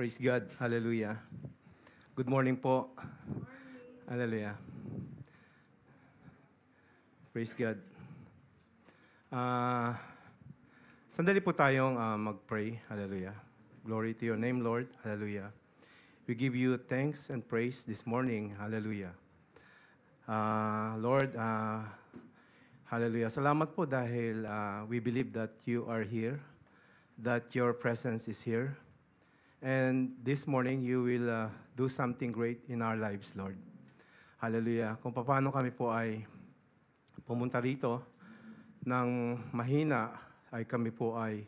Praise God. Hallelujah. Good morning po. Hallelujah. Praise God. Ah, Sandali po tayong mag-pray. Hallelujah. Glory to your name, Lord. Hallelujah. We give you thanks and praise this morning. Hallelujah. Lord, hallelujah. Salamat po dahil we believe that you are here, that your presence is here. And this morning, you will do something great in our lives, Lord. Hallelujah. Kung paano kami po ay pumunta rito ng mahina, ay kami po ay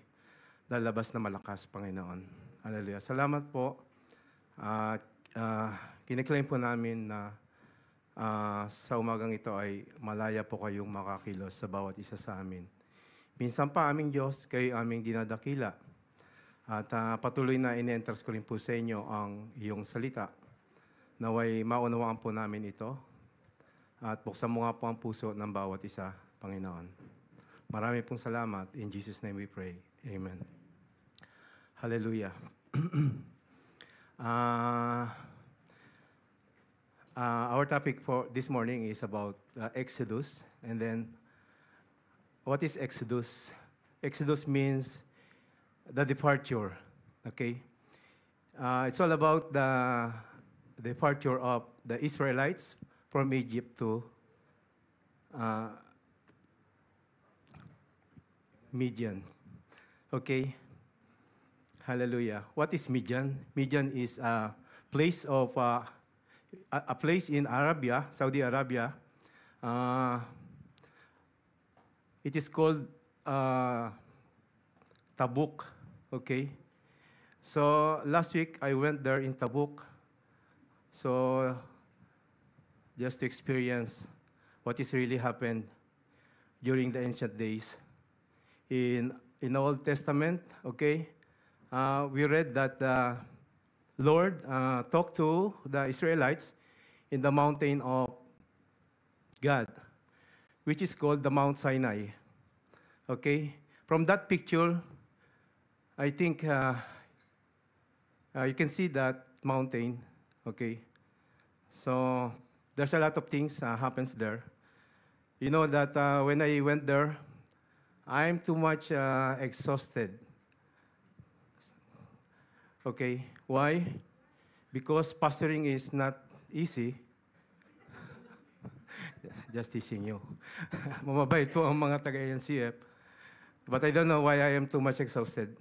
lalabas na malakas, Panginoon. Hallelujah. Salamat po. Kiniklaim po namin na sa umagang ito ay malaya po kayong makakilos sa bawat isa sa amin. Minsan pa aming Diyos, kayo aming dinadakila. At patuloy na in-enters ko rin po sa inyo ang iyong salita. Naway maunawaan po namin ito. At buksan mo nga po ang puso ng bawat isa, Panginoon. Marami pong salamat. In Jesus' name we pray. Amen. Hallelujah. Our topic for this morning is about Exodus. And then, what is Exodus? Exodus means the departure. Okay? It's all about the departure of the Israelites from Egypt to Midian. Okay? Hallelujah. What is Midian? Midian is a place of a place in Arabia, Saudi Arabia. It is called Tabuk. Okay? So last week I went there in Tabuk. So just to experience what is really happened during the ancient days. In the Old Testament, okay, we read that the Lord talked to the Israelites in the mountain of God, which is called the Mount Sinai. Okay? From that picture, I think you can see that mountain. Okay? So there's a lot of things happens there. You know that when I went there, I'm too much exhausted. Okay, why? Because pastoring is not easy. Just teasing you. Mamabait po ang mga taga-NCF. But I don't know why I am too much exhausted.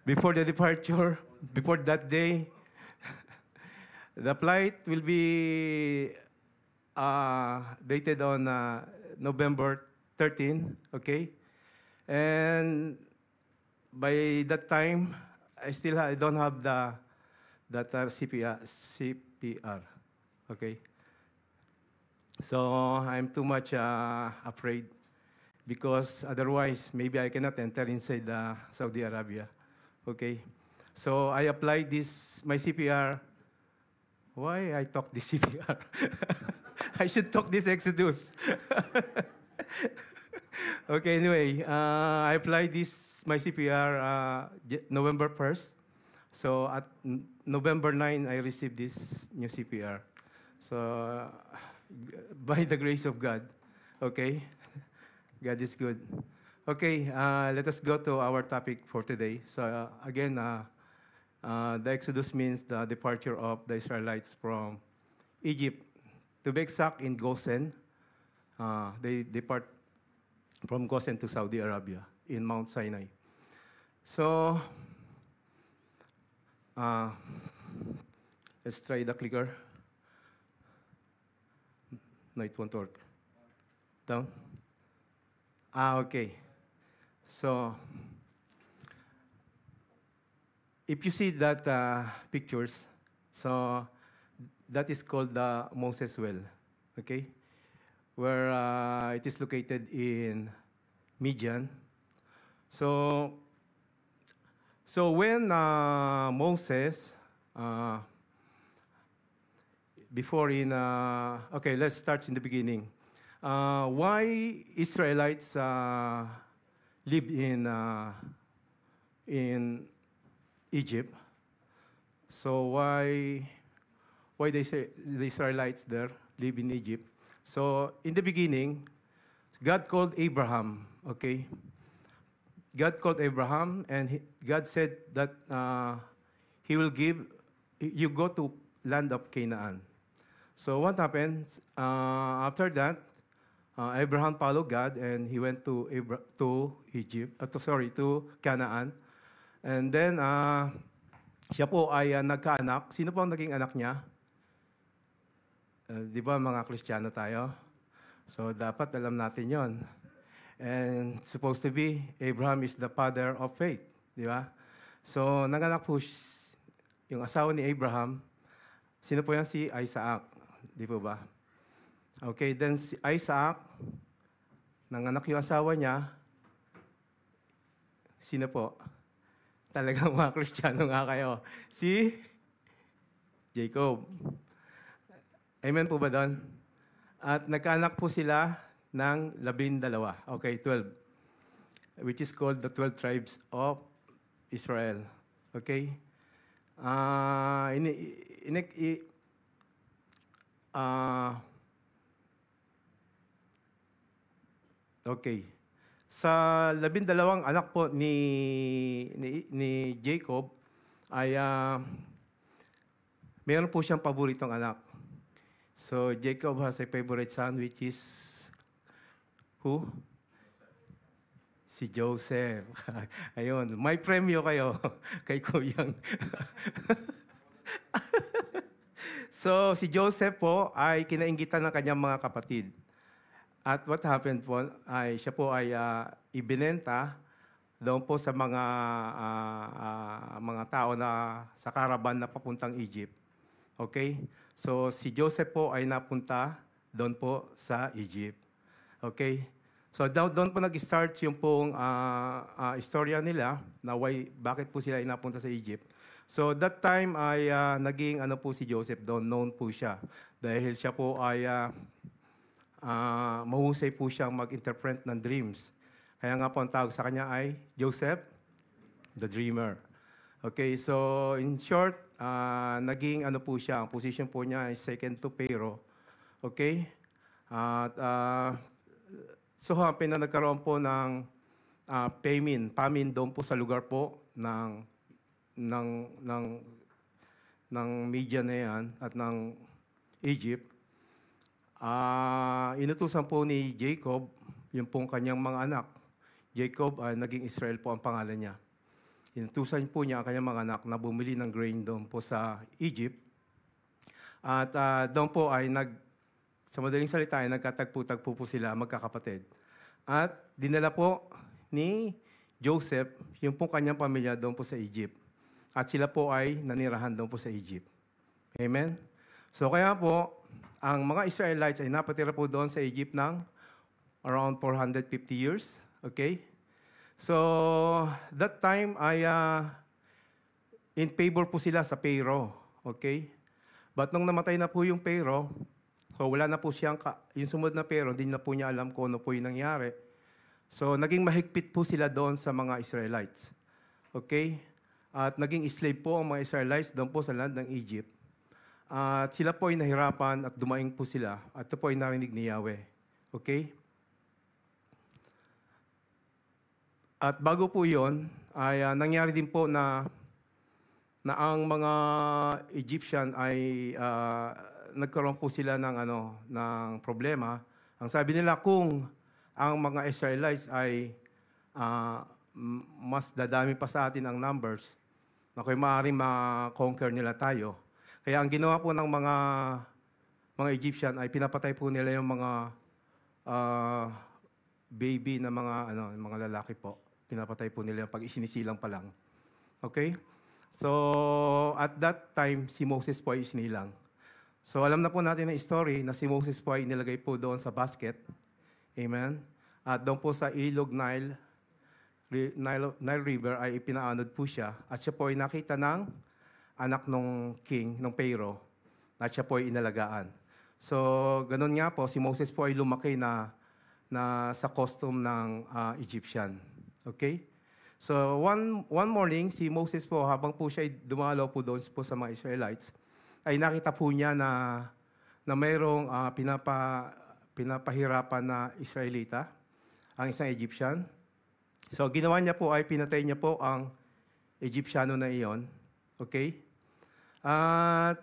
Before the departure, before that day, the flight will be dated on November 13, okay? And by that time, I don't have that CPR, okay? So I'm too much afraid because otherwise maybe I cannot enter inside Saudi Arabia, okay? So I applied my CPR. Why I talk this CPR? I should talk this Exodus. Okay, anyway, I applied my CPR November 1st. So at November 9, I received this new CPR. So by the grace of God, okay? God is good. Okay, let us go to our topic for today. So again, the Exodus means the departure of the Israelites from Egypt. To be exact, in Goshen, they depart from Goshen to Saudi Arabia in Mount Sinai. So, let's try the clicker. No, it won't work. Down? Okay. So, if you see that pictures, so that is called the Moses Well, okay? Where it is located in Midian. So when Moses, okay, let's start in the beginning. Why Israelites live in Egypt. So why the Israelites there live in Egypt? So in the beginning, God called Abraham. Okay, God called Abraham, and God said that He will give you go to land of Canaan. So what happened after that? Abraham followed God, and he went to Egypt. To Canaan, and then siya po ay nagkaanak. Sino po ang naging anak niya? Di ba mga Kristiyano tayo? So dapat alam natin yon. And supposed to be, Abraham is the father of faith. Di ba? So nanganak po yung asawa ni Abraham. Sino po yan? Si Isaac. Di po ba? Okay, then si Isaac, nanganak yung asawa niya. Sino po? Talagang mga Kristiyano nga kayo. Si Jacob. Amen po ba doon? At nagkaanak po sila ng 12. Okay, 12. Which is called the 12 tribes of Israel. Okay? Okay. Sa 12 anak po ni Jacob ay meron po siyang paboritong anak. So Jacob has a favorite son, which is who? Si Joseph. Ayun, may premyo kayo kay Kuyang. So si Joseph po ay kinainggitan ng kanyang mga kapatid. At what happened po ay siya po ay ibinenta doon po sa mga tao na sa caravan na papuntang Egypt. Okay? So si Joseph po ay napunta doon po sa Egypt. Okay? So doon po nag-start yung pong istorya nila na bakit po sila inapunta sa Egypt. So that time ay naging po si Joseph doon, known po siya. Dahil siya po ay mahusay po siyang mag-interpret ng dreams. Kaya nga po ang tawag sa kanya ay Joseph, the Dreamer. Okay, so in short, naging po siya, ang position po niya ay second to Pharaoh. Okay? At so happen na nagkaroon po ng famine doon po sa lugar po ng Midian na yan at ng Egypt. Inutusan po ni Jacob yung pong kanyang mga anak. Jacob, naging Israel po ang pangalan niya. Inutusan po niya ang kanyang mga anak na bumili ng grain doon po sa Egypt. At doon po ay sa madaling salita ay nagkatagpo-tagpo po sila magkakapatid. At dinala po ni Joseph yung pong kanyang pamilya doon po sa Egypt. At sila po ay nanirahan doon po sa Egypt. Amen? So kaya po, ang mga Israelites ay napatira po doon sa Egypt ng around 450 years. Okay? So, that time ay in favor po sila sa Pharaoh. Okay? But nung namatay na po yung Pharaoh, so wala na po siyang, yung sumunod na Pharaoh, hindi na po niya alam kung ano po yung nangyari. So, naging mahigpit po sila doon sa mga Israelites. Okay? At naging slave po ang mga Israelites doon po sa land ng Egypt. At sila po ay nahirapan at dumaing po sila. At ito po ay narinig ni Yahweh. Okay? At bago po yon ay nangyari din po na ang mga Egyptian ay nagkaroon po sila ng problema. Ang sabi nila kung ang mga Israelites ay mas dadami pa sa atin ang numbers, na kung maaaring ma-conquer nila tayo. Kaya ang ginawa po ng mga Egyptian ay pinapatay po nila yung mga baby na mga lalaki po. Pinapatay po nila pag isinisilang pa lang. Okay? So, at that time, si Moses po ay isinilang. So, alam na po natin ang story na si Moses po ay nilagay po doon sa basket. Amen? At doon po sa ilog Nile River ay ipinaanod po siya. At siya po ay nakita ng anak ng king, ng Pharaoh, at siya po ay inalagaan. So, ganun nga po, si Moses po ay lumaki na sa costume ng Egyptian. Okay? So one morning, si Moses po, habang po siya ay dumalaw po doon po sa mga Israelites, ay nakita po niya na mayroong pinapahirapan na Israelita, ang isang Egyptian. So ginawa niya po ay pinatay niya po ang Egyptiano na iyon. Okay? At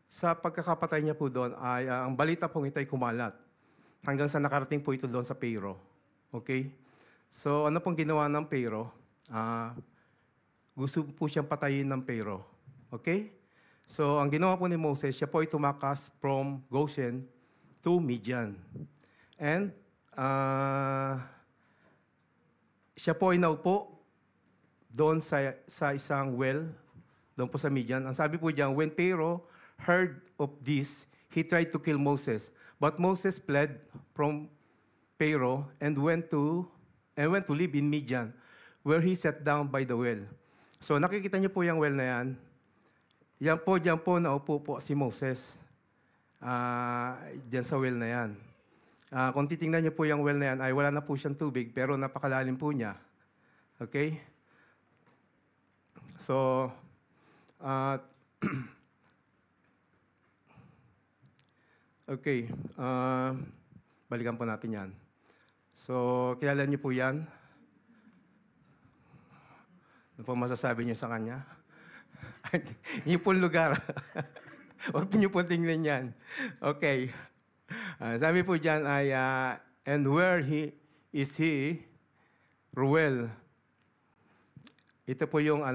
sa pagkakapatay niya po doon ay ang balita pong ito ay kumalat hanggang sa nakarating po ito doon sa Pharaoh. Okay? So ano pong ginawa ng Pharaoh? Gusto po siyang patayin ng Pharaoh. Okay? So ang ginawa po ni Moses, siya po ay tumakas from Goshen to Midian. And siya po ay naupo doon sa isang well, doon po sa Midian. Ang sabi po diyan, when Pharaoh heard of this, he tried to kill Moses. But Moses fled from Pharaoh and went to live in Midian, where he sat down by the well. So nakikita niyo po yung well na yan. Diyan po naupo po si Moses. Diyan sa well na yan. Kung titingnan niyo po yung well na yan, ay wala na po siyang tubig, pero napakalalim po niya. Okay? So, okay. Balikan po natin yan. So, kilala niyo po yan? Ano po masasabi niyo sa kanya? Yun po lugar. Huwag niyo po tingnan yan. Okay. Sabi po dyan ay, and where is he? Ruel. Ito po yung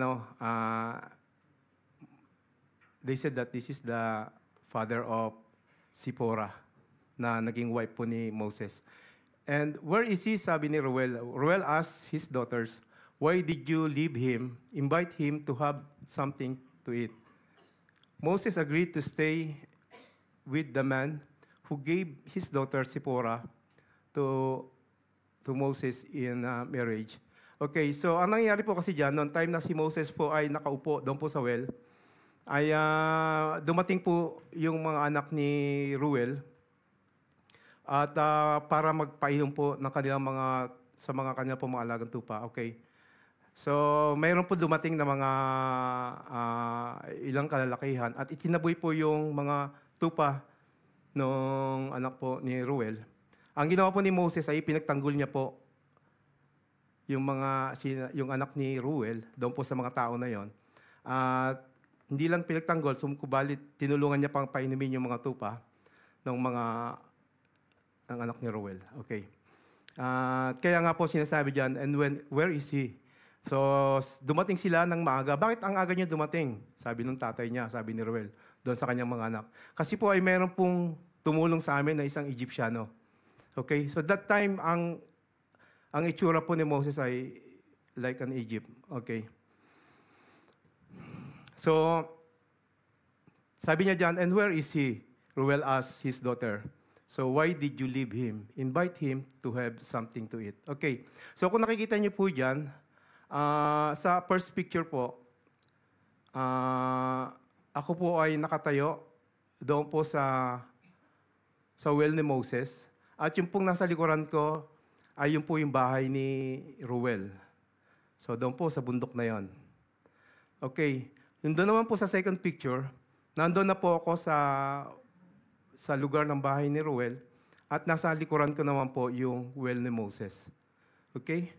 they said that this is the father of Zipporah na naging wife po ni Moses. And where is he? Sabi ni Ruel. Ruel asked his daughters, why did you leave him? Invite him to have something to eat. Moses agreed to stay with the man who gave his daughter Zipporah to Moses in marriage. Okay, so ang nangyayari po kasi dyan, noong time na si Moses po ay nakaupo doon po sa well, ay dumating po yung mga anak ni Ruel at para magpainom po ng kanilang sa mga kanilang po mga alagang tupa. Okay. So, mayroon po dumating na mga ilang kalalakihan at itinaboy po yung mga tupa ng anak po ni Ruel. Ang ginawa po ni Moses ay pinagtanggol niya po yung anak ni Ruel doon po sa mga tao na yon. At hindi lang pinagtanggol, sumkubalit tinulungan niya pang painumin yung mga tupa ng anak ni Ruel. Okay. Kaya nga po sinasabi diyan, and where is he? So, dumating sila ng maaga. Bakit ang aga niya dumating? Sabi ng tatay niya, sabi ni Ruel, doon sa kanyang mga anak. Kasi po ay meron pong tumulong sa amin na isang Egyptiano. Okay? So that time, ang itsura po ni Moses ay like an Egypt. Okay? So, sabi niya dyan, and where is he? Ruel asked his daughter. So, why did you leave him? Invite him to have something to eat. Okay. So, kung nakikita niyo po dyan, sa first picture po, ako po ay nakatayo doon po sa well ni Moses. At yung pong nasa likuran ko, ay yun po yung bahay ni Ruel. So, doon po sa bundok na yon. Okay. Yung doon naman po sa second picture, nandoon na po ako sa lugar ng bahay ni Ruel at nasa likuran ko naman po yung well ni Moses. Okay?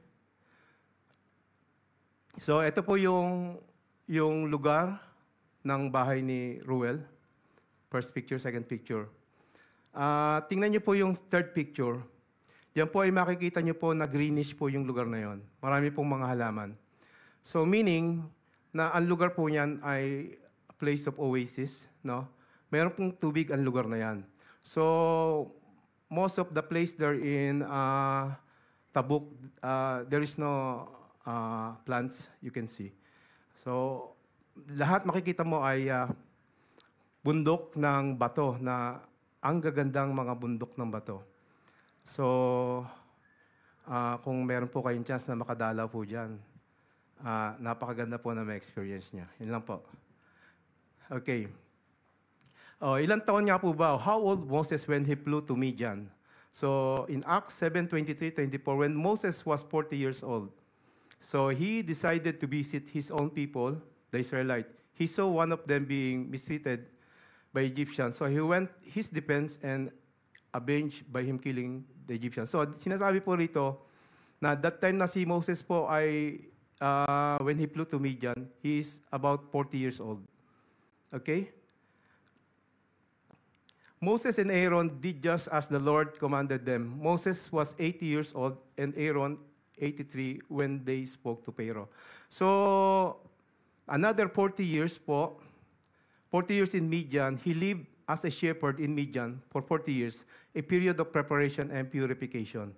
So, ito po yung lugar ng bahay ni Ruel. First picture, second picture. Tingnan niyo po yung third picture. Diyan po ay makikita niyo po na greenish po yung lugar na yon. Marami pong mga halaman. So meaning na ang lugar po niyan ay a place of oasis, no? Meron pong tubig ang lugar na yan. So most of the place there in Tabuk, there is no plants you can see. So lahat makikita mo ay bundok ng bato na ang gagandang mga bundok ng bato. So, kung meron po kayong chance na makadalaw po dyan, napakaganda po na may experience niya. Yun lang po. Okay. Ilang taon nga po ba? How old Moses when he flew to Midian? So, in Acts 7:23-24, when Moses was 40 years old, So he decided to visit his own people, the Israelite. He saw one of them being mistreated by Egyptians. So he went his defense and avenged by him killing the Egyptians. So sinasabi po rito na that time na si Moses po ay, when he flew to Midian, he is about 40 years old. Okay? Moses and Aaron did just as the Lord commanded them. Moses was 80 years old and Aaron 83 when they spoke to Pharaoh. So, another 40 years po, 40 years in Midian, he lived as a shepherd in Midian for 40 years, a period of preparation and purification.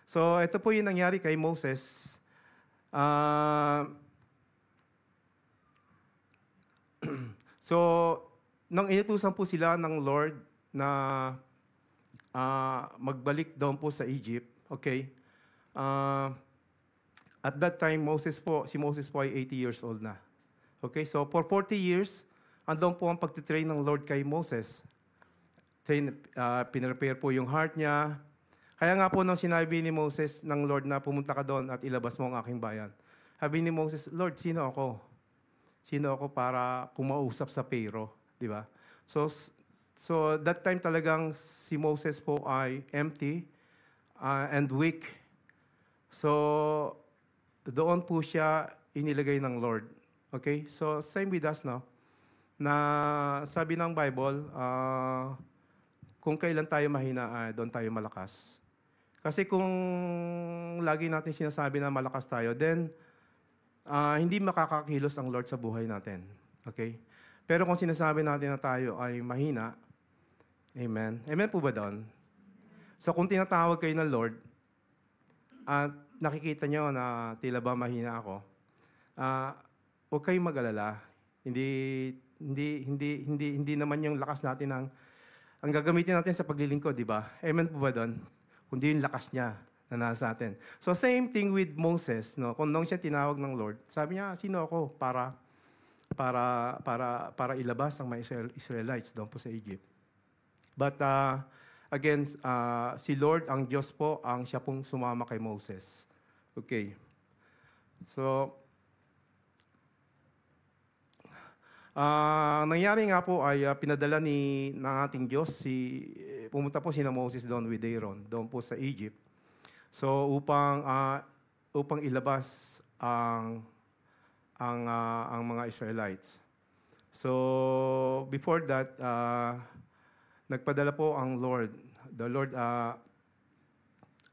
So, ito po yung nangyari kay Moses. So, nang inutusan po sila ng Lord na magbalik doon po sa Egypt, okay? At that time, si Moses po ay 80 years old na. Okay, so for 40 years, andun po ang pagtitrain ng Lord kay Moses. Pinrepare po yung heart niya. Kaya nga po nung sinabi ni Moses ng Lord na pumunta ka doon at ilabas mo ang aking bayan. Sabi ni Moses, Lord, sino ako? Sino ako para kumausap sa Pharaoh? Di ba? So that time talagang si Moses po ay empty and weak. So doon po siya inilagay ng Lord. Okay? So same with us now. Na sabi ng Bible, kung kailan tayo mahina, doon tayo malakas. Kasi kung lagi natin sinasabi na malakas tayo, then hindi makakakilos ang Lord sa buhay natin. Okay? Pero kung sinasabi natin na tayo ay mahina, amen? Amen po ba doon? So kung tinatawag kayo ng Lord, at nakikita nyo na tila ba mahina ako, huwag kayong mag-alala. Hindi naman yung lakas natin ang gagamitin natin sa paglilingkod, di ba? Amen po ba doon? Kundi yung lakas niya na nasa atin. So same thing with Moses, no? Kung nung siya tinawag ng Lord, sabi niya, sino ako para ilabas ang mga Israelites doon po sa Egypt. But again, si Lord, ang Diyos po, ang siya pong sumama kay Moses. Okay. So, nangyari nga po ay pinadala ng ating Diyos, pumunta po sina Moses doon with Aaron, doon po sa Egypt. So, upang ilabas ang mga Israelites. So, before that, nagpadala po ang Lord.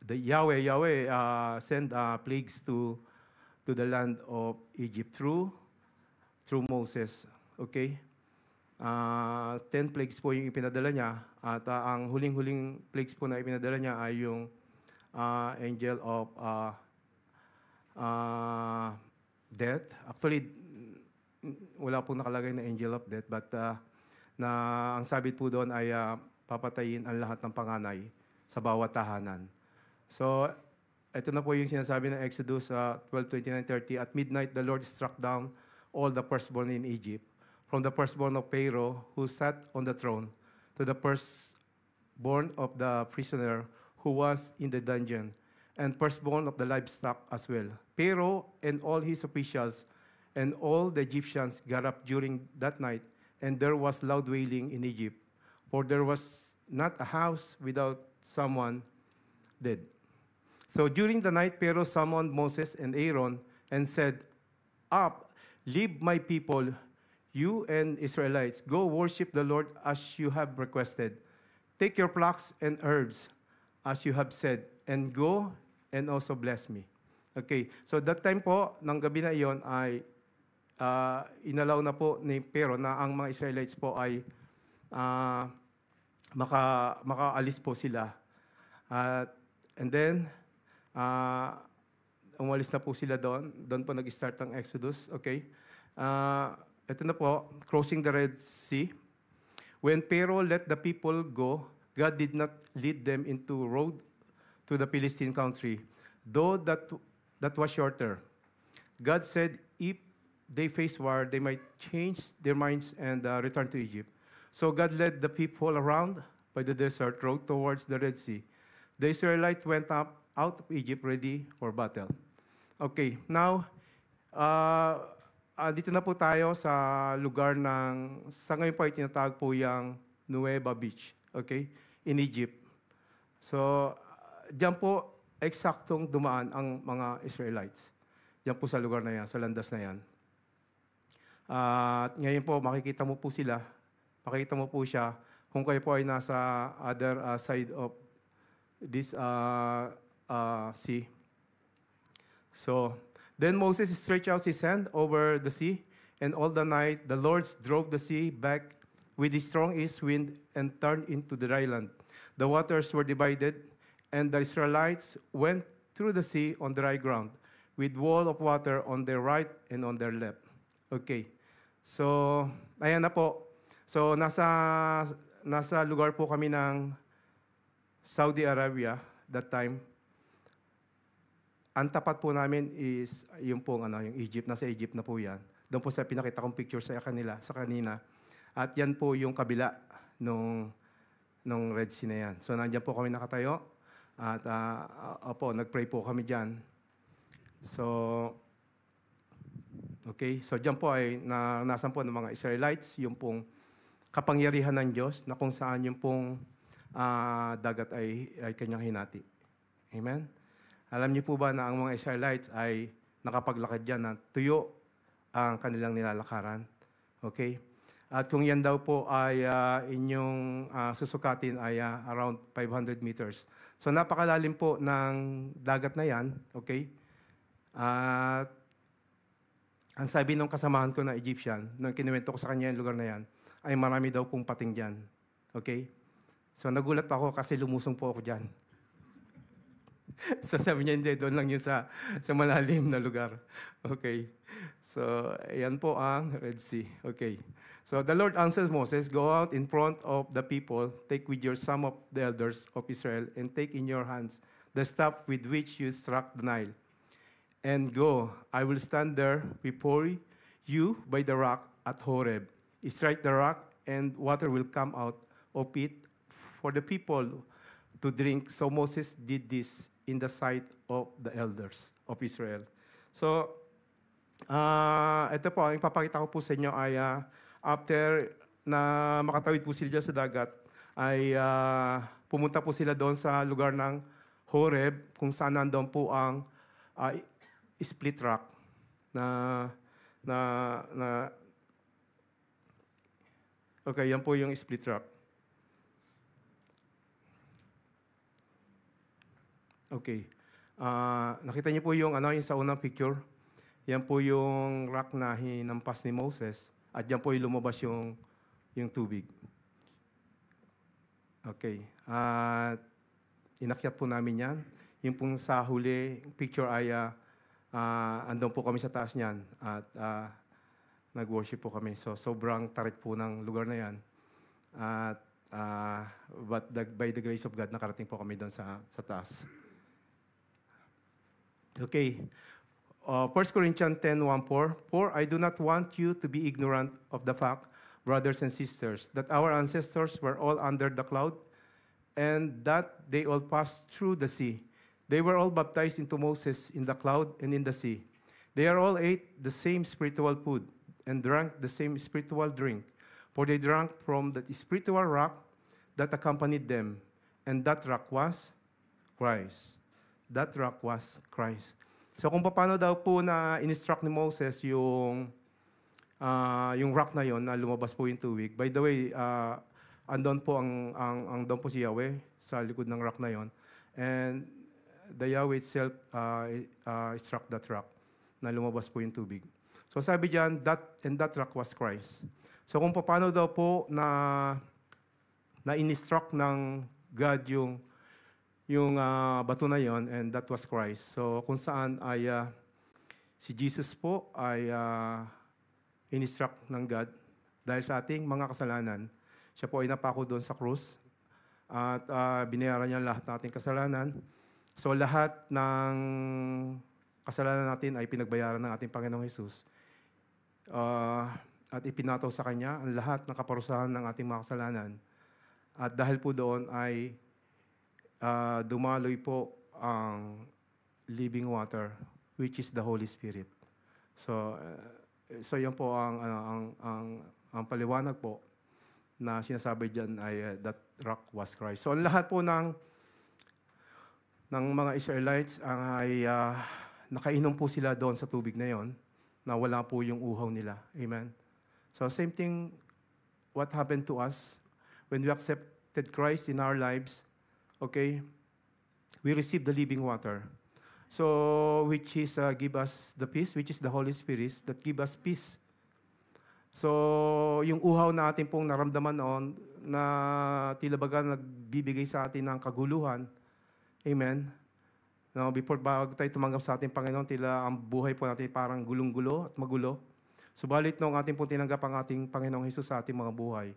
The Yahweh sent plagues to the land of Egypt through Moses. Okay? 10 plagues po yung ipinadala niya. At ang huling-huling plagues po na ipinadala niya ay yung angel of death. Actually, wala pong nakalagay na angel of death, but ang sabit po doon ay papatayin ang lahat ng panganay sa bawat tahanan. So, ito na po yung sinasabi ng Exodus 12:29-30. At midnight, the Lord struck down all the firstborn in Egypt, from the firstborn of Pharaoh, who sat on the throne, to the firstborn of the prisoner who was in the dungeon, and firstborn of the livestock as well. Pharaoh and all his officials and all the Egyptians got up during that night, and there was loud wailing in Egypt, for there was not a house without someone dead. So during the night, Pharaoh summoned Moses and Aaron and said, "Up, leave my people, you and Israelites. Go worship the Lord as you have requested. Take your flocks and herbs, as you have said, and go and also bless me." Okay, so that time po, ng gabi na iyon ay inalaw na po ni Pharaoh na ang mga Israelites po ay makaalis po sila. And then, umalis na po sila doon. Doon po nag-start ang Exodus. Okay? Ito na po, crossing the Red Sea. When Pharaoh let the people go, God did not lead them into road to the Philistine country, though that was shorter. God said if they face war, they might change their minds and return to Egypt. So God led the people around by the desert road towards the Red Sea. The Israelites went out of Egypt ready for battle. Okay, now, dito na po tayo sa lugar sa ngayon po ay tinatawag po yung Nueva Beach, okay, in Egypt. So, diyan po eksaktong dumaan ang mga Israelites. Diyan po sa lugar na yan, sa landas na yan. At ngayon po, makikita mo po siya kung kayo po ay nasa other side of this sea. So, then Moses stretched out his hand over the sea, and all the night the Lord drove the sea back with a strong east wind and turned into the dry land. The waters were divided, and the Israelites went through the sea on dry ground, with wall of water on their right and on their left. Okay. So, ayan na po. So, nasa lugar po kami ng Saudi Arabia that time. Ang tapat po namin is yung Egypt. Nasa Egypt na po yan. Doon po sa pinakita kong picture sa kanina. At yan po yung kabila nung Red Sea na yan. So, nandiyan po kami nakatayo. At nag-pray po kami dyan. So, okay. So, dyan po ay nasan po ng mga Israelites, yung pong kapangyarihan ng Diyos na kung saan yung pong dagat ay kanyang hinati. Amen? Alam niyo po ba na ang mga Israelites ay nakapaglakad dyan na tuyo ang kanilang nilalakaran? Okay? At kung yan daw po ay inyong susukatin ay around 500 meters. So napakalalim po ng dagat na yan. Okay? At ang sabi ng kasamahan ko na Egyptian, nung kinuwento ko sa kanya yung lugar na yan, ay marami daw pong pating dyan. Okay? So nagulat pa ako kasi lumusong po ako dyan. So sabi niya, hindi, doon lang yun sa malalim na lugar. Okay. So, ayan po ang Red Sea. Okay. So the Lord answers Moses, "Go out in front of the people, take with you some of the elders of Israel, and take in your hands the staff with which you struck the Nile. And go, I will stand there before you by the rock at Horeb. Strike the rock, and water will come out of it for the people to drink." So Moses did this in the sight of the elders of Israel. So, ito po, ang ipapakita ko po sa inyo ay after na makatawid po sila dyan sa dagat, ay pumunta po sila doon sa lugar ng Horeb, kung saan nandun po ang split rock okay, yan po yung split rock. Okay. Nakita niyo po yung sa unang picture. Yan po yung rock na hinampas ni Moses. At yan po yung lumabas yung tubig. Okay. Inakyat po namin yan. Yung pong sa huli, picture ay andun po kami sa taas niyan. At nag-worship po kami. So, sobrang tarik po ng lugar na yan. At but by the grace of God, nakarating po kami doon sa taas. Okay. 1 Corinthians 10:1-4. "For I do not want you to be ignorant of the fact, brothers and sisters, that our ancestors were all under the cloud, and that they all passed through the sea. They were all baptized into Moses in the cloud and in the sea. They are all ate the same spiritual food and drank the same spiritual drink, for they drank from the spiritual rock that accompanied them, and that rock was Christ." That rock was Christ. So kung paano daw po na in-instruct ni Moses yung rock na yon na lumabas po yung tubig. By the way, andon po andon po si Yahweh sa likod ng rock na yon. And the Yahweh itself struck that rock na lumabas po yung tubig. So sabi diyan, that rock was Christ. So kung paano daw po na in-instruct ng God yung bato na yon, and that was Christ. So kung saan ay si Jesus po ay in-instruct ng God dahil sa ating mga kasalanan. Siya po ay napako doon sa krus at binayaran niya lahat ng ating kasalanan. So lahat ng kasalanan natin ay pinagbayaran ng ating Panginoong Hesus. At ipinataw sa Kanya ang lahat ng kaparusahan ng ating mga kasalanan. At dahil po doon ay dumaloy po ang living water which is the Holy Spirit. So, so yan po ang paliwanag po na sinasabi diyan ay that rock was Christ. So, ang lahat po ng mga Israelites ay nakainom po sila doon sa tubig na yon, na wala po yung uhaw nila. Amen. So, same thing what happened to us when we accepted Christ in our lives. Okay? We receive the living water. So, which is give us the peace, which is the Holy Spirit that give us peace. So, yung uhaw na ating pong naramdaman noon na tila baga nagbibigay sa atin ng kaguluhan. Amen. Now, before bago tayo tumanggap sa ating Panginoon, tila ang buhay po natin parang gulong-gulo at magulo. Subalit nung ating pong tinanggap ang ating Panginoong Hesus sa ating mga buhay.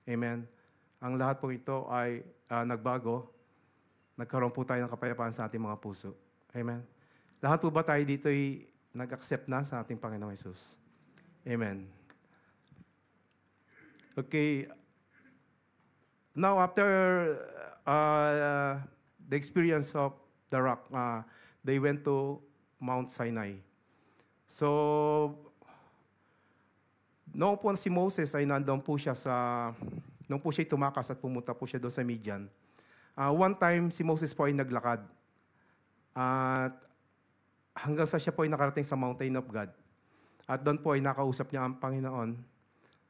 Amen. Ang lahat po ito ay nagbago. Nagkaroon po tayo ng kapayapaan sa ating mga puso. Amen. Lahat po ba tayo dito ay nag-accept na sa ating Panginoong Hesus? Amen. Okay. Now, after the experience of the rock, they went to Mount Sinai. So, noong po si Moses ay nandoon po siya noong po siya tumakas at pumunta po siya doon sa Midian. One time, si Moses po ay naglakad. At hanggang sa siya po ay nakarating sa mountain of God. At doon po ay nakausap niya ang Panginoon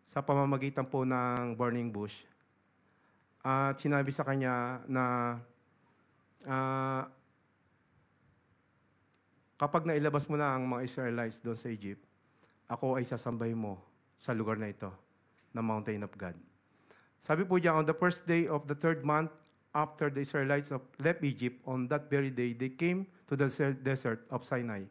sa pamamagitan po ng burning bush. At sinabi sa kanya na kapag nailabas mo na ang mga Israelites doon sa Egypt, ako ay sasambay mo sa lugar na ito, na mountain of God. Sabi po diyan, on the first day of the third month after the Israelites left Egypt, on that very day, they came to the desert of Sinai.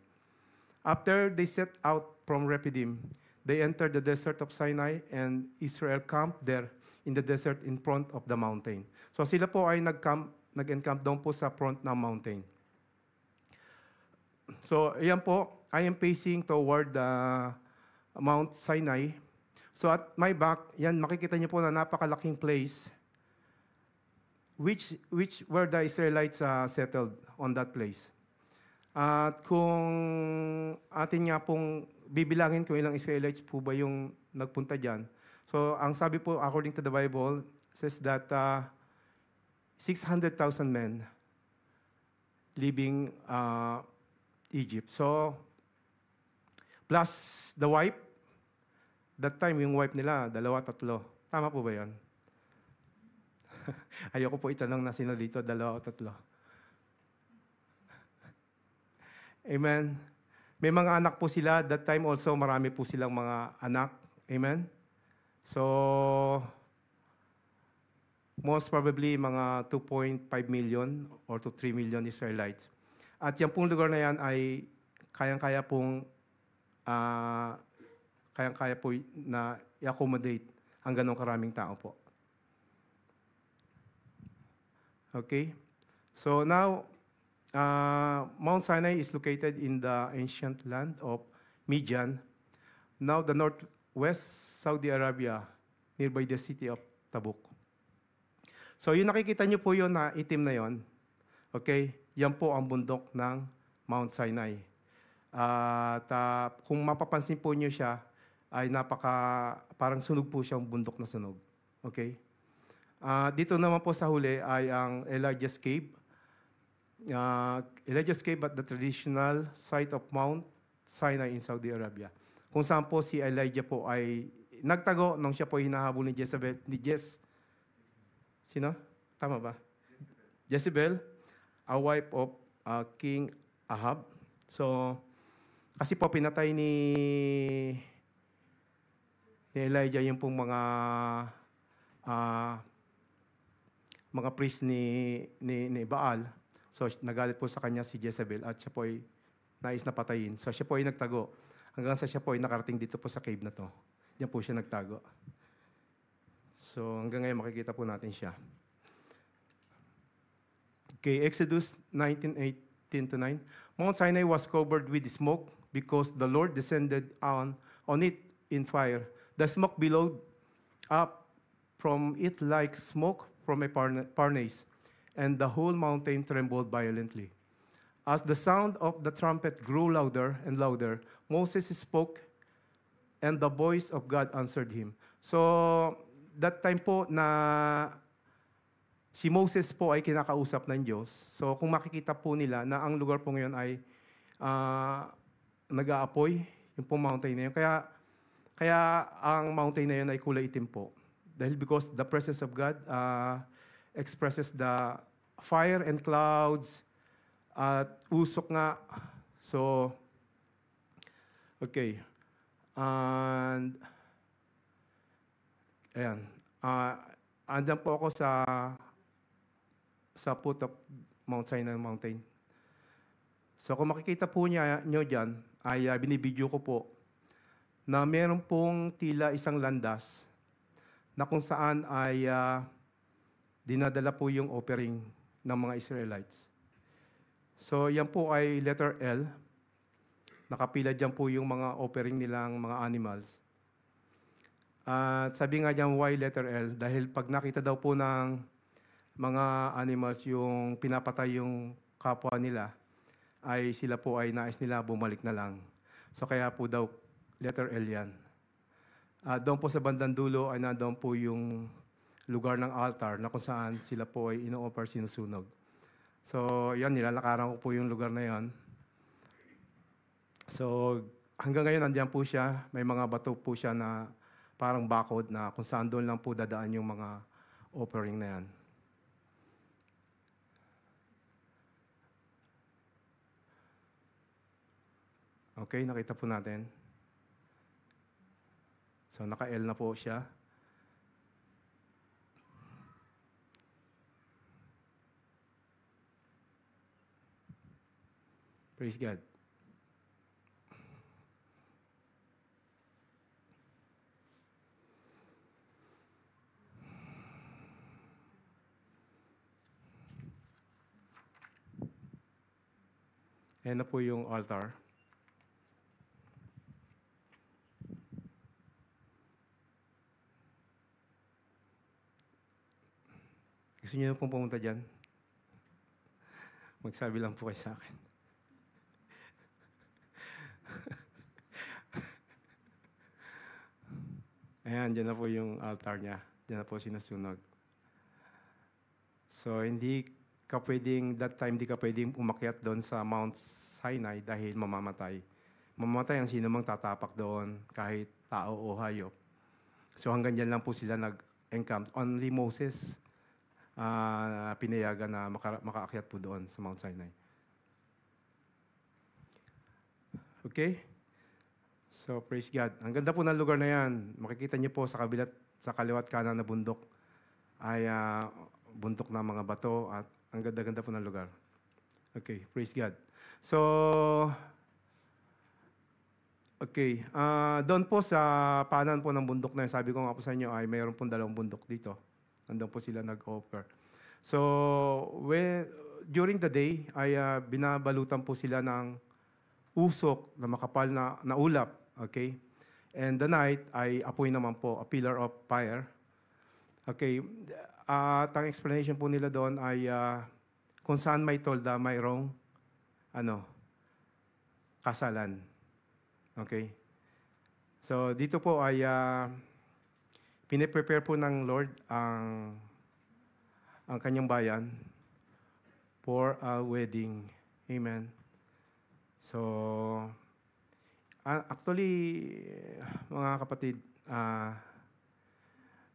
After they set out from Rephidim, they entered the desert of Sinai, and Israel camped there in the desert in front of the mountain. So sila po ay nag-encamp doon po sa front ng mountain. So ayan po, I am facing toward Mount Sinai. So at my back, yan, makikita niyo po na napakalaking place which where the Israelites settled on that place. At kung atin nga pong bibilangin kung ilang Israelites po ba yung nagpunta dyan. So, ang sabi po, according to the Bible, says that 600,000 men leaving Egypt. So, plus the wife, that time yung wife nila, 2, 3. Tama po ba yun? Ayoko po itanong na sino dito, 2 o 3. Amen. May mga anak po sila. That time also, marami po silang mga anak. Amen. So, most probably mga 2.5 million or to 3 million Israelites. At yung pong lugar na yan ay kayang-kaya pong na i-accommodate ang ganong karaming tao po. Okay? So now, Mount Sinai is located in the ancient land of Midian, now the northwest Saudi Arabia, nearby the city of Tabuk. So yung nakikita niyo po yun na itim na yon, okay, yan po ang bundok ng Mount Sinai. At kung mapapansin po niyo siya, ay parang sunog po siyang bundok na sunog. Okay? Dito naman po sa huli ay ang Elijah's Cave. Elijah's Cave at the traditional site of Mount Sinai in Saudi Arabia. Kung saan po si Elijah po ay nagtago nung siya po hinahabol ni Jezebel. Sino? Tama ba? Jezebel, a wife of King Ahab. So, kasi po pinatay ni Elijah yung pong mga priest ni Baal. So, nagalit po sa kanya si Jezebel at siya po ay nais na patayin. So, siya po ay nagtago. Hanggang sa siya po ay nakarating dito po sa cave na to. Diyan po siya nagtago. So, hanggang ngayon makikita po natin siya. Okay, Exodus 19:8-9. Mount Sinai was covered with smoke because the Lord descended on it in fire. The smoke billowed up from it like smoke from a furnace, and the whole mountain trembled violently. As the sound of the trumpet grew louder and louder, Moses spoke, and the voice of God answered him. So, that time po na si Moses po ay kinakausap ng Diyos. So, kung makikita po nila na ang lugar po ngayon ay nag-aapoy, yung po mountain na yun. Kaya ang mountain na yun ay kulay itim po. Dahil because the presence of God expresses the fire and clouds at usok nga. So, okay. And, ayan. Andyan po ako sa foot of Mount Sinai Mountain. So, kung makikita po nyo dyan, ay binibidyo ko po na meron pong tila isang landas na kung saan ay dinadala po yung offering ng mga Israelites. So, yan po ay letter L. Nakapila dyan po yung mga offering nilang mga animals. At sabi nga dyan, why letter L? Dahil pag nakita daw po ng mga animals yung pinapatay yung kapwa nila, ay sila po ay nais nila bumalik na lang. So, kaya po daw letter L yan. Doon po sa bandang dulo ay nandoon po yung lugar ng altar na kung saan sila po ay ino-offer, sinusunog. So, yan, nilalakaran ko po yung lugar na yan. So, hanggang ngayon, nandiyan po siya. May mga bato po siya na parang bakod na kung saan doon lang po dadaan yung mga offering na yan. Okay, nakita po natin. So, naka-L na po siya. Praise God. Ayan na po yung altar. Gusto niyo na pong pumunta dyan? Magsabi lang po kayo sa akin. Ayan, dyan na po yung altar niya. Dyan na po sinasunog. So, that time, di ka pwedeng umakyat doon sa Mount Sinai dahil mamamatay. Mamamatay ang sino mang tatapak doon, kahit tao o hayop. So, hanggang dyan lang po sila nag-encamp. Only Moses pinayagan na makaakyat po doon sa Mount Sinai. Okay? So, praise God. Ang ganda po ng lugar na yan. Makikita niyo po sa kaliwat kanan na bundok ay bundok ng mga bato at ang ganda-ganda po ng lugar. Okay, praise God. So, okay. Doon po sa paanan po ng bundok na yun, sabi ko nga po sa inyo ay mayroon pong 2 bundok dito. Nandun po sila nag-offer. So, during the day ay binabalutan po sila ng usok na makapal na ulap. Okay? And the night ay apoy naman po, a pillar of fire. Okay. At ang explanation po nila doon ay kung saan may tolda, mayroong kasalan. Okay? So, dito po ay piniprepare po ng Lord ang kanyang bayan for a wedding. Amen. So, actually, mga kapatid,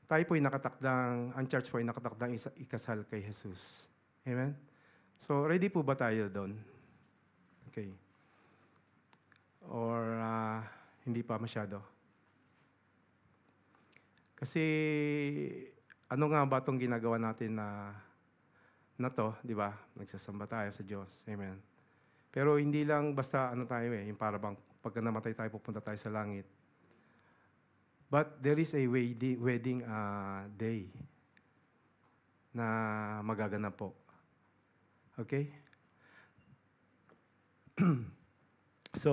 tayo po ay nakatakdang, ang church po ay nakatakdang ikasal kay Jesus. Amen? So, ready po ba tayo doon? Okay. Or hindi pa masyado? Kasi, ano nga ba itong ginagawa natin na to, di ba? Nagsasamba tayo sa Diyos. Amen. Pero hindi lang basta tayo yung para bang pagka namatay tayo, pupunta tayo sa langit. But there is a wedding day na magaganap po. Okay? So,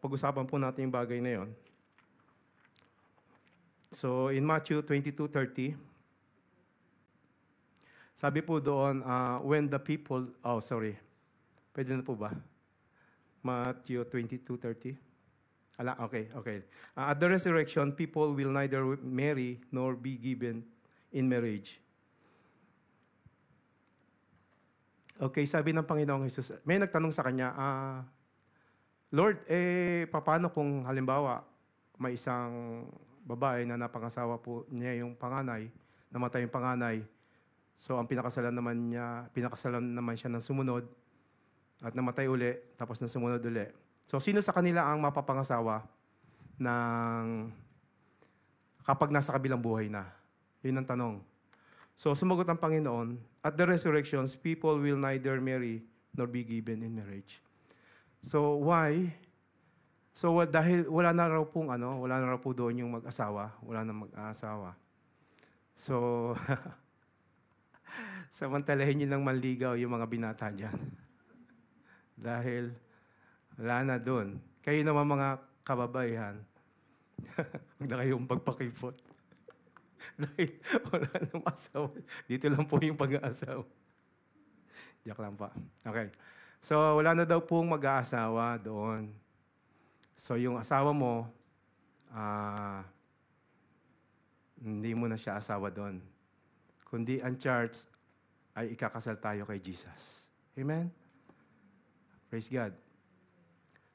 pag-usapan po natin yung bagay na yon. So, in Matthew 22:30, sabi po doon, when the people, Pwede na po ba? Matthew 22:30. Okay. At the resurrection, people will neither marry nor be given in marriage. Okay, sabi ng Panginoong Jesus, may nagtanong sa kanya, Lord, paano kung halimbawa may isang babae na napangasawa po niya yung panganay, namatay yung panganay, so ang pinakasalan naman siya ng sumunod at namatay uli, tapos ng sumunod uli. So sino sa kanila ang mapapangasawa ng kapag nasa kabilang buhay na? Yun ang tanong. So sumagot ang Panginoon, at the resurrections, people will neither marry nor be given in marriage. So why? So dahil wala na raw po doon yung mag-asawa, wala na mag-asawa. So samantalahin niyo ng manligaw yung mga binata dyan. Dahil wala na doon. Kayo naman mga kababaihan, huwag na kayong pagpakipot. Dahil wala nang asawa. Dito lang po yung pag-aasawa. Diyak lang pa. Okay. So, wala na daw pong mag-aasawa doon. So, yung asawa mo, hindi mo na siya asawa doon. Kundi ang church ay ikakasal tayo kay Jesus. Amen? Praise God.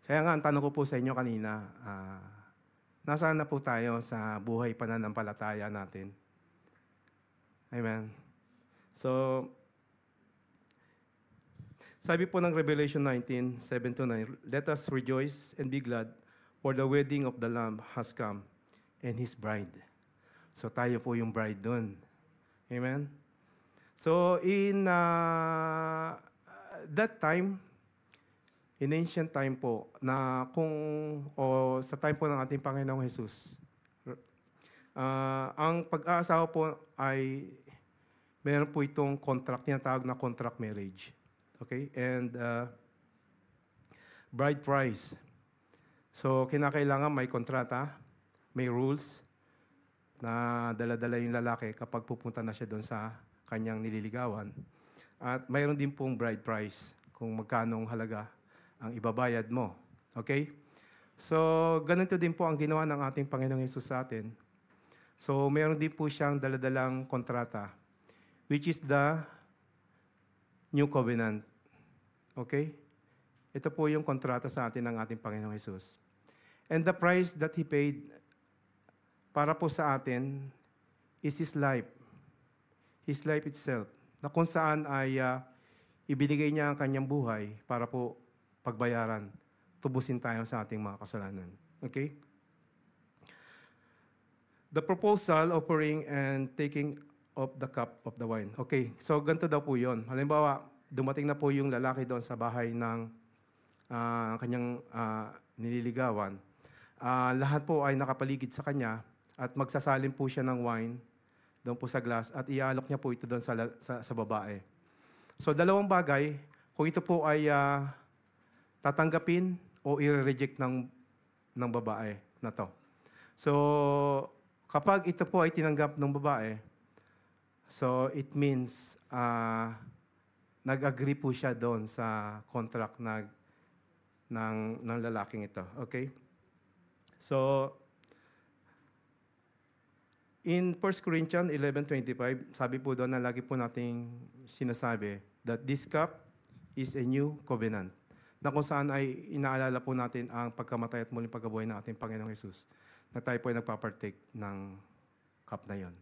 Kaya nga, ang tanong ko po sa inyo kanina, nasaan na po tayo sa buhay pananampalataya natin? Amen. So, sabi po ng Revelation 19, 7-9, let us rejoice and be glad, for the wedding of the Lamb has come, and His bride. So, tayo po yung bride dun. Amen? So, in that time, in ancient time po, na sa time po ng ating Panginoong Jesus, ang pag-aasawa po ay meron po itong contract, tinatawag na contract marriage. Okay? And bride price. So, kinakailangan may kontrata, may rules, na dala-dala yung lalaki kapag pupunta na siya doon sa kanyang nililigawan. At mayroon din pong bride price, kung magkanong halaga ang ibabayad mo. Okay? So, ganito din po ang ginawa ng ating Panginoong Hesus sa atin. So, meron din po siyang daladalang kontrata, which is the New Covenant. Okay? Ito po yung kontrata sa atin ng ating Panginoong Hesus. And the price that He paid para po sa atin is His life. His life itself. Na kung saan ay ibinigay niya ang kanyang buhay para po pagbayaran, tubusin tayo sa ating mga kasalanan. Okay? The proposal, offering, and taking of the cup of the wine. Okay, so ganito daw po yun. Halimbawa, dumating na po yung lalaki doon sa bahay ng kanyang nililigawan. Lahat po ay nakapaligid sa kanya at magsasalin po siya ng wine doon po sa glass at iaalok niya po ito doon sa babae. So dalawang bagay, kung ito po ay tatanggapin o i-reject ng babae na to. So, kapag ito po ay tinanggap ng babae, so it means nag-agree po siya doon sa contract ng lalaking ito. Okay? So, in 1 Corinthians 11:25, sabi po doon na lagi po nating sinasabi that this cup is a new covenant, na kung saan ay inaalala po natin ang pagkamatay at muling pagkabuhay ng ating Panginoong Hesus, na tayo po ay nagpapartake ng cup na yon.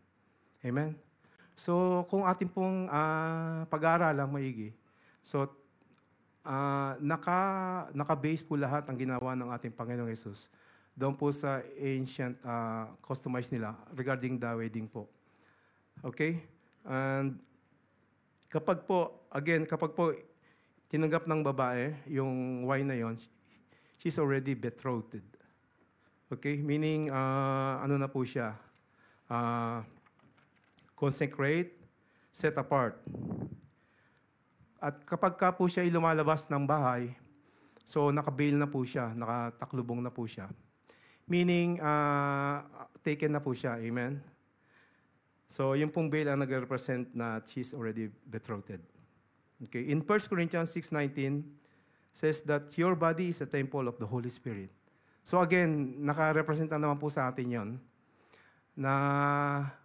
Amen? So, kung ating pong pag-aaralang maigi, so, naka-base po lahat ang ginawa ng ating Panginoong Hesus doon po sa ancient customized nila regarding the wedding po. Okay? And kapag po tinanggap ng babae yung wine na yon, she's already betrothed. Okay? Meaning, ano na po siya? Consecrate, set apart. At kapag ka po siya lumalabas ng bahay, so naka-veil na po siya, nakataklubong na po siya. Meaning, taken na po siya. Amen? So, yung pong veil ang nag-represent na she's already betrothed. Okay. In 1 Corinthians 6:19, says that your body is a temple of the Holy Spirit. So again, naka-represent naman po sa atin yon na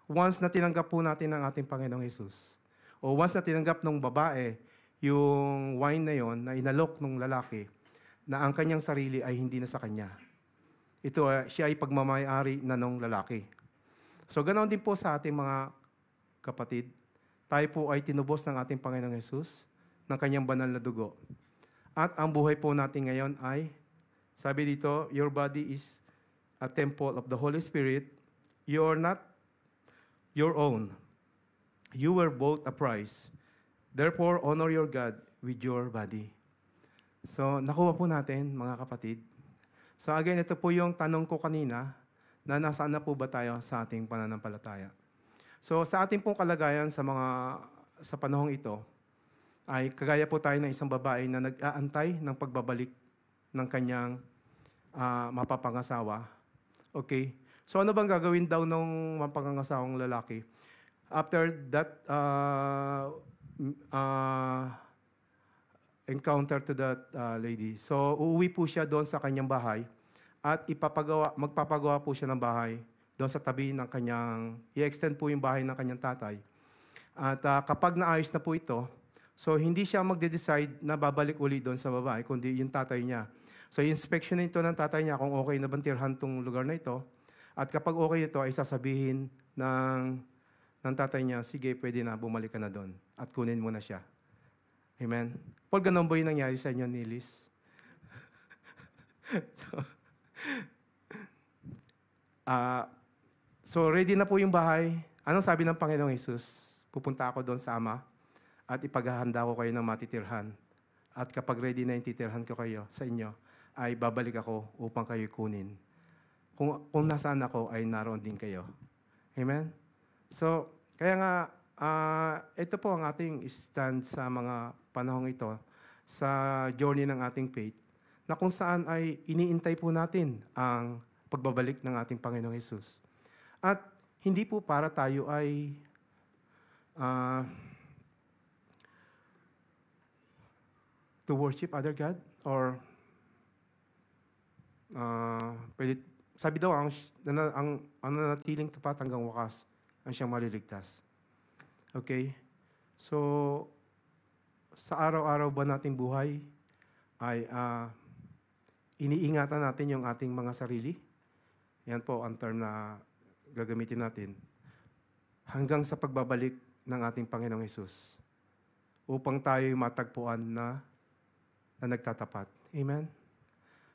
once na tinanggap po natin ang ating Panginoong Jesus, o once na tinanggap ng babae yung wine na yon na inalok ng lalaki, na ang kanyang sarili ay hindi na sa kanya. Ito, siya ay pagmamayari na ng lalaki. So ganoon din po sa ating mga kapatid. Tayo po ay tinubos ng ating Panginoong Jesus ng kanyang banal na dugo. At ang buhay po natin ngayon ay, sabi dito, your body is a temple of the Holy Spirit. You are not your own. You were bought a price. Therefore, honor your God with your body. So, nakuha po natin, mga kapatid. So again, ito po yung tanong ko kanina, na nasaan na po ba tayo sa ating pananampalataya. So sa ating pong kalagayan sa panahong ito, ay kagaya po tayo ng isang babae na nag-aantay ng pagbabalik ng kanyang mapapangasawa. Okay? So ano bang gagawin daw ng mapapangasawang lalaki? After that encounter to that lady. So uuwi po siya doon sa kanyang bahay at magpapagawa po siya ng bahay doon sa tabi ng kanyang, i-extend po yung bahay ng kanyang tatay. At kapag naayos na po ito, so hindi siya magde-decide na babalik uli doon sa babae, kundi yung tatay niya. So inspection ito ng tatay niya kung okay na bang tirhan tong lugar na ito. At kapag okay ito, ay sasabihin ng tatay niya, sige, pwede na, bumalik ka na doon. At kunin mo na siya. Amen? Paul, ganun ba yung nangyari sa inyo ni Liz? So ready na po yung bahay. Anong sabi ng Panginoong Jesus? Pupunta ako doon sa Ama at ipaghahanda ko kayo ng matitirhan. At kapag ready na yung titirhan ko kayo sa inyo, ay babalik ako upang kayo kunin. Kung nasaan ako, ay naroon din kayo. Amen? So, kaya nga, ito po ang ating stand sa mga panahong ito, sa journey ng ating faith, na kung saan ay iniintay po natin ang pagbabalik ng ating Panginoong Jesus. At hindi po para tayo ay to worship other God or sabi daw ang nanatiling tapat hanggang wakas ang siyang maliligtas. Okay? So sa araw-araw ba nating buhay ay iniingatan natin yung ating mga sarili? Yan po ang term na gagamitin natin. Hanggang sa pagbabalik ng ating Panginoong Hesus. Upang tayo matagpuan na nagtatapat. Amen?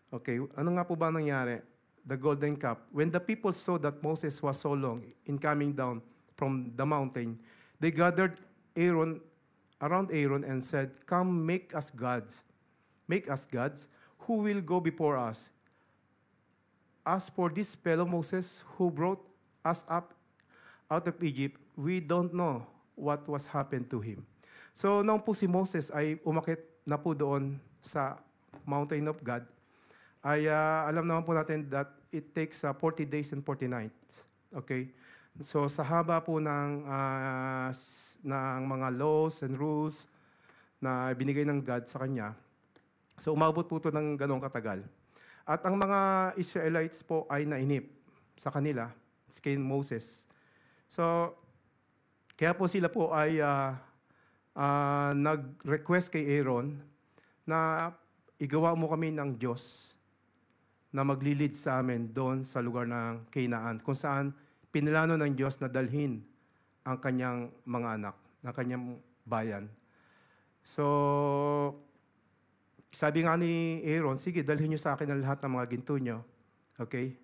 Okay, ano nga po ba nangyari? The golden cup. When the people saw that Moses was so long in coming down from the mountain, they gathered around Aaron and said, "Come, make us gods. Make us gods who will go before us. As for this fellow Moses who brought us up out of Egypt, we don't know what was happened to him." So, nung po si Moses ay umakit na po doon sa mountain of God, ay alam naman po natin that it takes 40 days and 40 nights. Okay? So, sa haba po ng mga laws and rules na binigay ng God sa kanya, so umabot po ito ng ganong katagal. At ang mga Israelites po ay nainip sa kanila, kay Moses. So, kaya po sila po ay nag-request kay Aaron na igawa mo kami ng Diyos na maglilid sa amin doon sa lugar ng Canaan, kung saan pinilano ng Diyos na dalhin ang kanyang mga anak, ng kanyang bayan. So, sabi nga ni Aaron, sige, dalhin niyo sa akin ang lahat ng mga ginto niyo. Okay?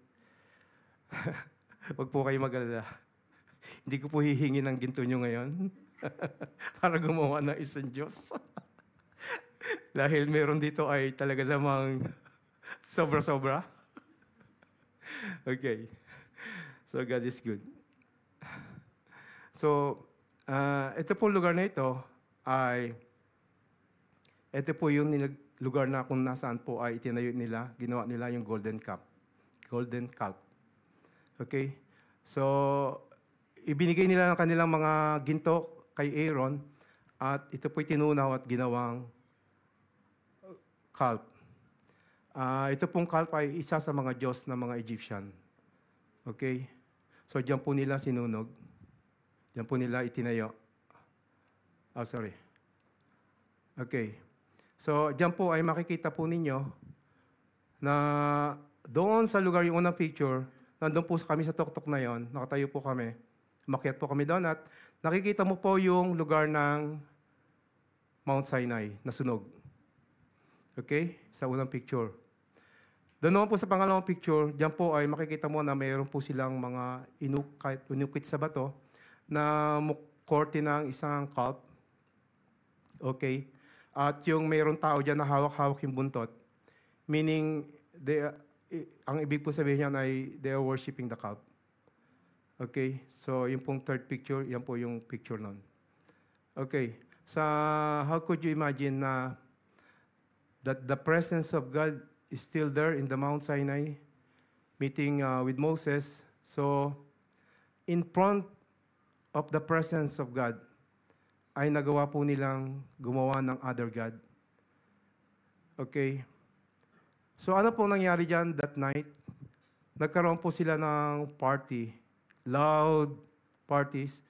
Huwag po kayo mag-alala. Hindi ko po hihingi ng ginto niyo ngayon para gumawa ng isang Diyos. Dahil meron dito ay talaga namang sobra-sobra. Okay. So, God is good. So, ito po lugar na ito ay, ito po yung lugar na kung nasaan po ay itinayo nila, ginawa nila yung golden calf. Golden calf. Okay? So, ibinigay nila ng kanilang mga ginto kay Aaron at ito po'y tinunaw at ginawang cult. Ito pong cult ay isa sa mga Diyos ng mga Egyptian. Okay? So, diyan po nila sinunog. Diyan po nila itinayo. Oh, sorry. Okay. So, diyan po ay makikita po ninyo na doon sa lugar, yung unang picture, nandun po kami sa tuktok na yon, nakatayo po kami. Umakyat po kami doon at nakikita mo po yung lugar ng Mount Sinai na sunog. Okay? Sa unang picture. Doon naman po sa pangalawang picture, diyan po ay makikita mo na mayroon po silang mga inukit sa bato na korte ng isang cult. Okay? At yung mayroong tao dyan na hawak-hawak yung buntot, meaning, ang ibig po sabihin niyan ay they are worshiping the cult. Okay? So, yung pong third picture, yan po yung picture nun. Okay. How could you imagine na that the presence of God is still there in the Mount Sinai, meeting with Moses? So, in front of the presence of God, ay nagawa po nilang gumawa ng other God. Okay? So ano po nangyari dyan that night? Nagkaroon po sila ng party, loud parties.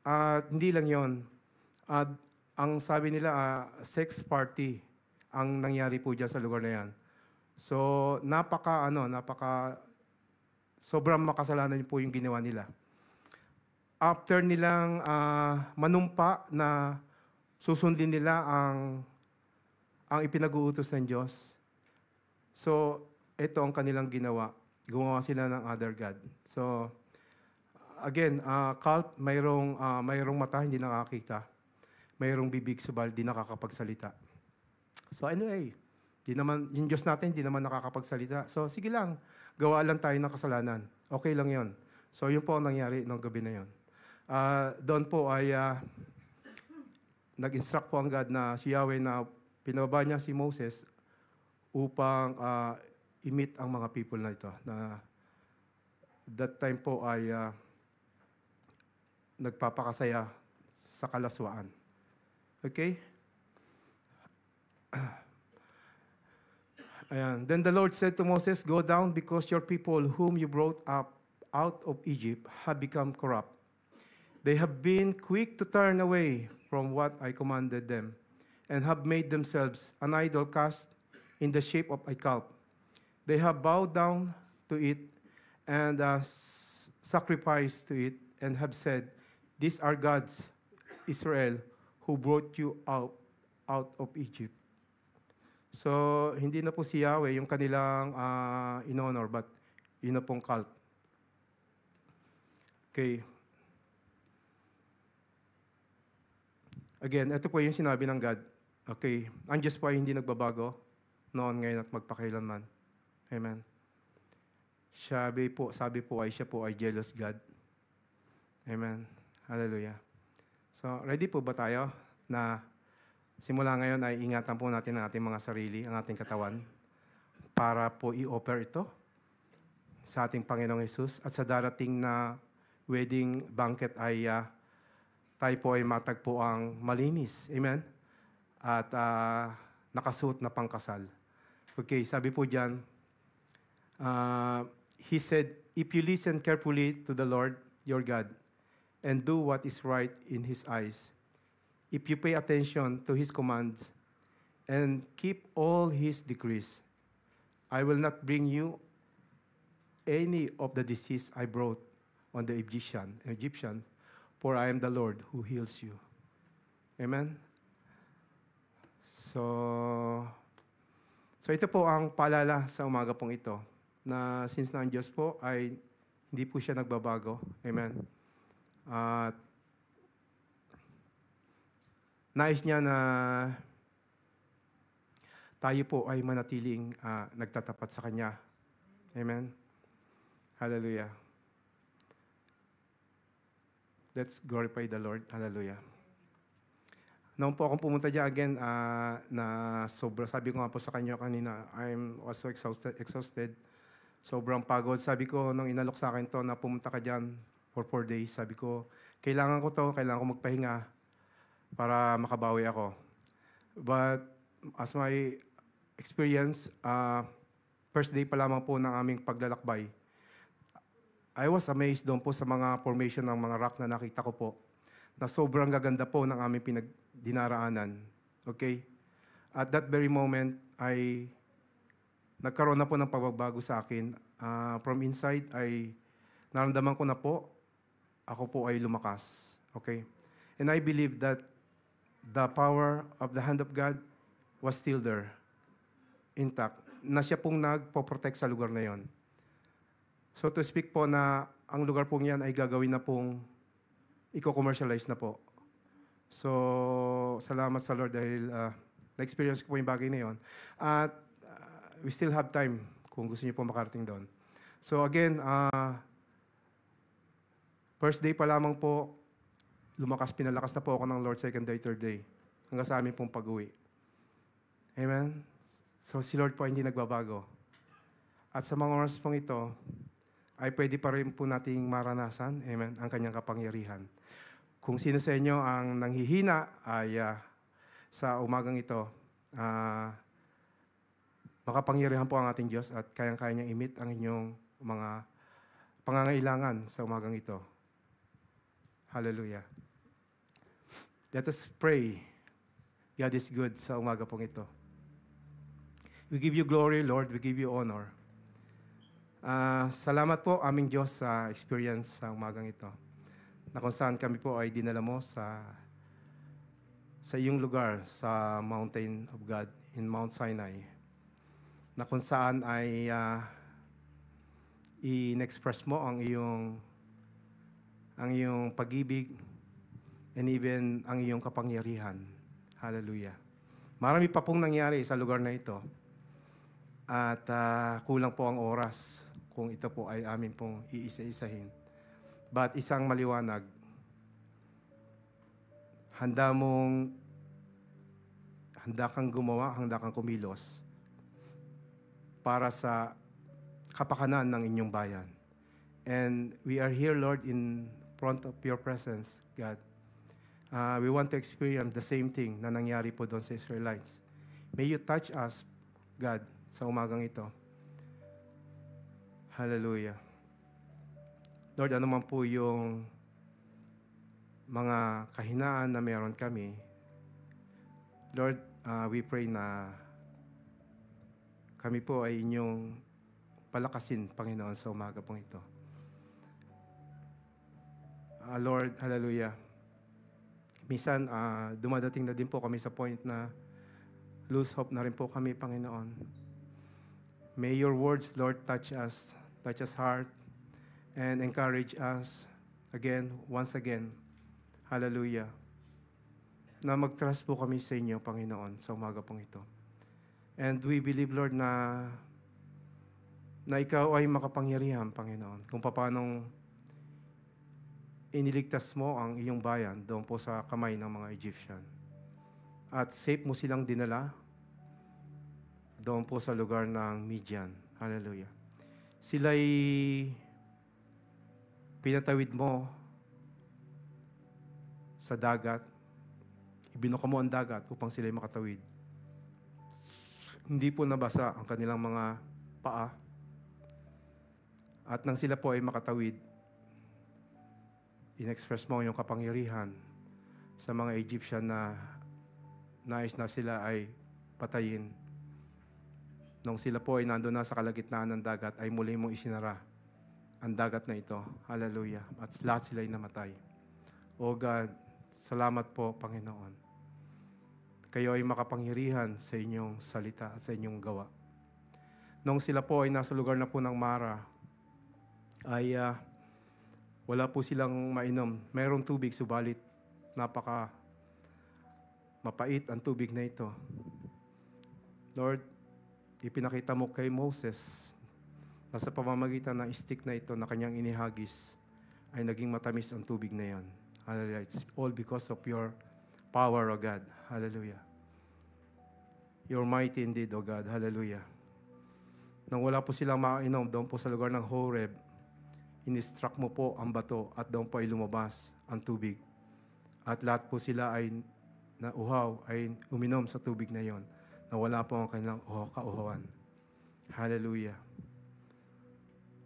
At hindi lang yon. Ang sabi nila, sex party ang nangyari po dyan sa lugar na yan. So sobrang makasalanan po yung ginawa nila. After nilang manumpa na susundin nila ang ipinag-uutos ng Diyos, so ito ang kanilang ginawa. Gumawa sila ng other God. So, again, cult, mayroong mata, hindi nakakita. Mayroong bibig, subal, di nakakapagsalita. So anyway, yung Diyos natin, di naman nakakapagsalita. So sige lang, gawa lang tayo ng kasalanan. Okay lang yon. So yun po ang nangyari ng gabi na yon. Doon po ay nag-instruct po ang God na si Yahweh na pinababa niya si Moses upang i-meet ang mga people na ito. Na that time po ay nagpapakasaya sa kalaswaan. Okay? Ayan. Then the Lord said to Moses, "Go down because your people whom you brought up out of Egypt have become corrupt. They have been quick to turn away from what I commanded them and have made themselves an idol cast in the shape of a calf. They have bowed down to it and sacrificed to it and have said, 'These are gods, Israel, who brought you out of Egypt.'" So, hindi na po si Yahweh yung kanilang in-honor, but yun na pong cult. Okay. Again, ito po yung sinabi ng God. Okay. Ang Diyos po ay hindi nagbabago noon, ngayon at magpakailanman. Amen. Sabi po ay siya po ay jealous God. Amen. Hallelujah. So, ready po ba tayo na simula ngayon ay ingatan po natin ang ating mga sarili, ang ating katawan, para po i-offer ito sa ating Panginoong Hesus. At sa darating na wedding banquet ay tayo po ay matagpo ang malinis. Amen? At nakasuot na pangkasal. Okay, sabi po dyan, He said, "If you listen carefully to the Lord your God and do what is right in His eyes, if you pay attention to His commands and keep all His decrees, I will not bring you any of the disease I brought on the Egyptians, for I am the Lord who heals you." Amen? So ito po ang paalala sa umaga pong ito, na since na ang Diyos po ay hindi po siya nagbabago. Amen? At nais niya na tayo po ay manatiling nagtatapat sa Kanya. Amen? Hallelujah. Let's glorify the Lord. Hallelujah. Noong po akong pumunta dyan again, na sobra, sabi ko nga po sa kanya kanina, I was so exhausted. Sobrang pagod. Sabi ko, nung inalok sa akin to na pumunta ka dyan for 4 days, sabi ko, kailangan ko magpahinga para makabawi ako. But as my experience, first day pa lamang po ng aming paglalakbay, I was amazed doon po sa mga formation ng mga rock na nakita ko po, na sobrang gaganda po ng aming pinagdinaraanan. Okay? At that very moment, ay nagkaroon na po ng pagbabago sa akin. From inside, ay naramdaman ko na po, ako po ay lumakas. Okay? And I believe that the power of the hand of God was still there, intact, na siya pong nagpo-protect sa lugar na yon. So to speak po na ang lugar pong yan ay gagawin na pong i-commercialize na po. So, salamat sa Lord dahil na-experience ko po yung bagay na yon. At we still have time kung gusto niyo po makarating doon. So again, first day pa lamang po, pinalakas na po ako ng Lord, second day, third day, hanggang sa amin pong pag-uwi. Amen? So si Lord po hindi nagbabago. At sa mga oras pong ito, ay pwede pa rin po nating maranasan, amen, ang kanyang kapangyarihan. Kung sino sa inyo ang nanghihina ay sa umagang ito, makapangyarihan po ang ating Diyos at kayang-kaya niyang imit ang inyong mga pangangailangan sa umagang ito. Hallelujah. Let us pray. God is good sa umaga pong ito. We give you glory, Lord. We give you honor. Salamat po aming Diyos sa experience sa umagang ito. Na kung saan kami po ay dinala mo sa iyong lugar, sa Mountain of God in Mount Sinai. Na kung saan ay in-express mo ang iyong pag-ibig and even ang iyong kapangyarihan. Hallelujah. Marami pa pong nangyari sa lugar na ito. At kulang po ang oras kung ito po ay amin pong iisa-isahin. But isang maliwanag, handa kang gumawa, handa kang kumilos para sa kapakanan ng inyong bayan. And we are here, Lord, in front of your presence, God. We want to experience the same thing na nangyari po doon sa Israelites. May you touch us, God, sa umagang ito. Hallelujah. Lord, ano man po yung mga kahinaan na meron kami, Lord, we pray na kami po ay inyong palakasin, Panginoon, sa umaga pong ito. Lord, hallelujah. Minsan, dumadating na din po kami sa point na lose hope na rin po kami, Panginoon. May your words, Lord, touch us heart, and encourage us again, once again. Hallelujah. Na mag-trust po kami sa inyo, Panginoon, sa umaga pong ito. And we believe, Lord, na ikaw ay makapangyarihan, Panginoon, kung paanong iniligtas mo ang iyong bayan doon po sa kamay ng mga Egyptian. At safe mo silang dinala doon po sa lugar ng Midian. Hallelujah. Sila'y pinatawid mo sa dagat. Ibinuka mo ang dagat upang sila'y makatawid. Hindi po nabasa ang kanilang mga paa. At nang sila po ay makatawid, in-express mo yung kapangyarihan sa mga Egyptian na nais na sila ay patayin. Nung sila po ay nandun na sa kalagitnaan ng dagat, ay muli mong isinara ang dagat na ito. Hallelujah. At lahat sila ay namatay. O God, salamat po, Panginoon. Kayo ay makapangyarihan sa inyong salita at sa inyong gawa. Nung sila po ay nasa lugar na po ng Mara, ay wala po silang mainom. Mayroong tubig, subalit napaka mapait ang tubig na ito. Lord, ipinakita mo kay Moses na sa pamamagitan ng stick na ito na kanyang inihagis ay naging matamis ang tubig na yan. Hallelujah. It's all because of your power, O God. Hallelujah. You're mighty indeed, O God. Hallelujah. Nang wala po silang makainom doon po sa lugar ng Horeb, in-struck mo po ang bato at doon po ay lumabas ang tubig. At lahat po sila ay nauhaw, ay uminom sa tubig na yon. na wala po ang kanilang kauhawan. Hallelujah.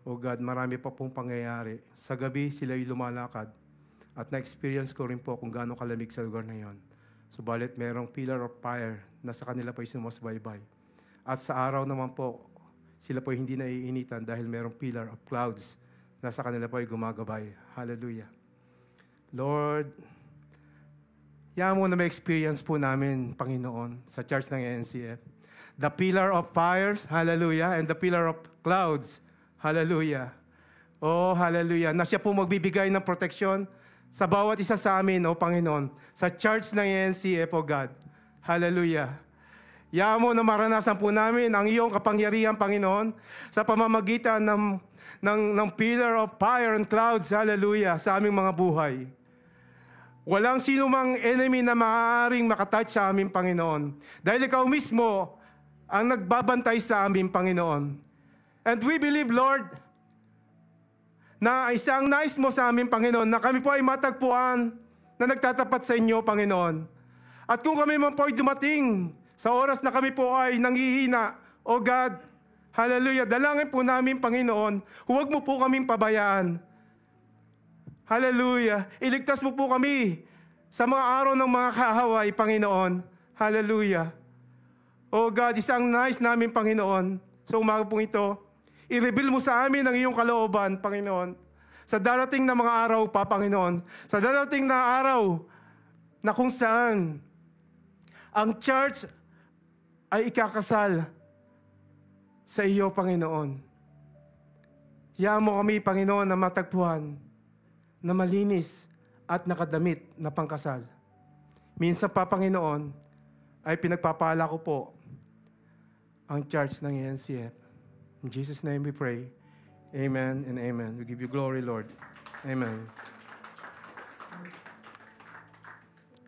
Oh God, marami pa pong pangyayari. Sa gabi, sila'y lumalakad. At na-experience ko rin po kung gaano kalamig sa lugar na yon. Subalit, merong pillar of fire na sa kanila po'y sumasbaybay. At sa araw naman po, sila po'y hindi naiinitan dahil merong pillar of clouds na sa kanila po'y gumagabay. Hallelujah. Lord, yan mo na may experience po namin, Panginoon, sa church ng NCF. The pillar of fires, hallelujah, and the pillar of clouds, hallelujah. Oh, hallelujah. Na siya po magbibigay ng proteksyon sa bawat isa sa amin, oh Panginoon, sa church ng NCF, oh God. Hallelujah. Yan mo na maranasan po namin ang iyong kapangyarihan, Panginoon, sa pamamagitan ng pillar of fire and clouds, hallelujah, sa aming mga buhay. Walang sino mang enemy na maaaring makatouch sa aming Panginoon. Dahil ikaw mismo ang nagbabantay sa aming Panginoon. And we believe, Lord, na isang nais mo sa aming Panginoon, na kami po ay matagpuan na nagtatapat sa inyo, Panginoon. At kung kami man po ay dumating sa oras na kami po ay nanghihina, O God, hallelujah, dalangin po namin, Panginoon, huwag mo po kaming pabayaan. Hallelujah. Iligtas mo po kami sa mga araw ng mga kahaway, Panginoon. Hallelujah. Oh God, isang nais namin, Panginoon, sa umaga pong ito, i-reveal mo sa amin ang iyong kalooban, Panginoon. Sa darating na mga araw pa, Panginoon. Sa darating na araw na kung saan ang church ay ikakasal sa iyo, Panginoon. Hayaan mo kami, Panginoon, na matagpuan na malinis at nakadamit na pangkasal. Minsan pa, Panginoon, ay pinagpapala ko po ang church ng NCF. In Jesus' name we pray. Amen and amen. We give you glory, Lord. Amen.